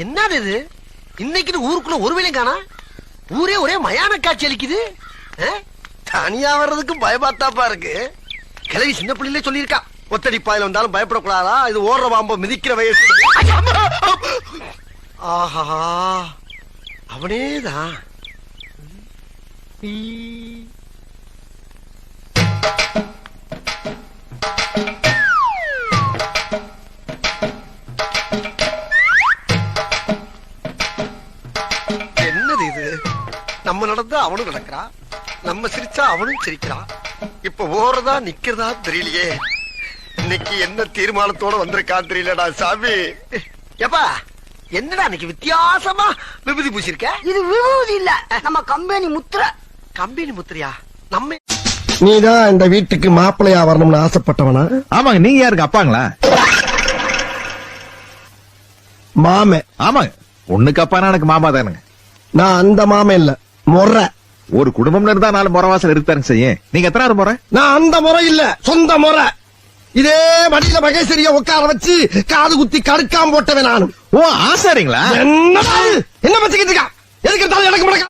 என்னது இது? இன்னைக்கு ஊருக்குள்ள ஒரு வேலையும் காணா. ஊரே ஒரே மயான காட்சி அளிக்குது. தனியா வர்றதுக்கு பயமாத்தாப்பா இருக்கு. கிளவி சின்ன பிள்ளையிலே சொல்லியிருக்கா, ஒத்தடி பாயில வந்தாலும் பயப்படக்கூடாதா, இது ஓடுற பாம்ப மிதிக்கிற வயசு. ஆஹா, அவனேதான். என்னது இது? நம்ம நடந்தா அவனும் நடக்கிறா, நம்ம சிரிச்சா அவனும் சிரிக்கிறான். இப்ப ஓடுறதா நிக்கிறதா தெரியலையே. இன்னைக்கு என்ன தீர்மானத்தோட வந்திருக்கா தெரியலடா சாமி. எப்பா என்னடா இன்னைக்கு வித்தியாசமா விபூதி பூசிருக்க? இது விபூதி இல்ல, நம்ம கம்பெனி முத்திரை. கம்பெனி முத்திரையா? நம்ம நீதான் இந்த வீட்டுக்கு மாப்பிள்ளையா வரணும்னு ஆசைப்பட்டவனா? ஆமாங்க. நீங்க யாருக்கு அப்பாங்களா? மாமே. ஆமாங்க. ஒண்ணுக்கு அப்பானா எனக்கு மாமா தானுங்க. நான் அந்த மாமே இல்ல, முறை. ஒரு குடும்பம்னு இருந்தா 4 முறவாசல் இருக்காருங்க செய்ய. நீங்க எத்தனாவது முறை? நான் அந்த முறை இல்ல, சொந்த முறை. இதே மடியில மகேஸ்வரிய உட்கார வச்சு காது குத்தி கடுக்காம போட்டவன் நானும். ஓ ஆசாரிங்களா? என்ன பச்சுக்கிட்டு இருக்கா? எதுக்கு இருந்தாலும் எனக்கு முடக்க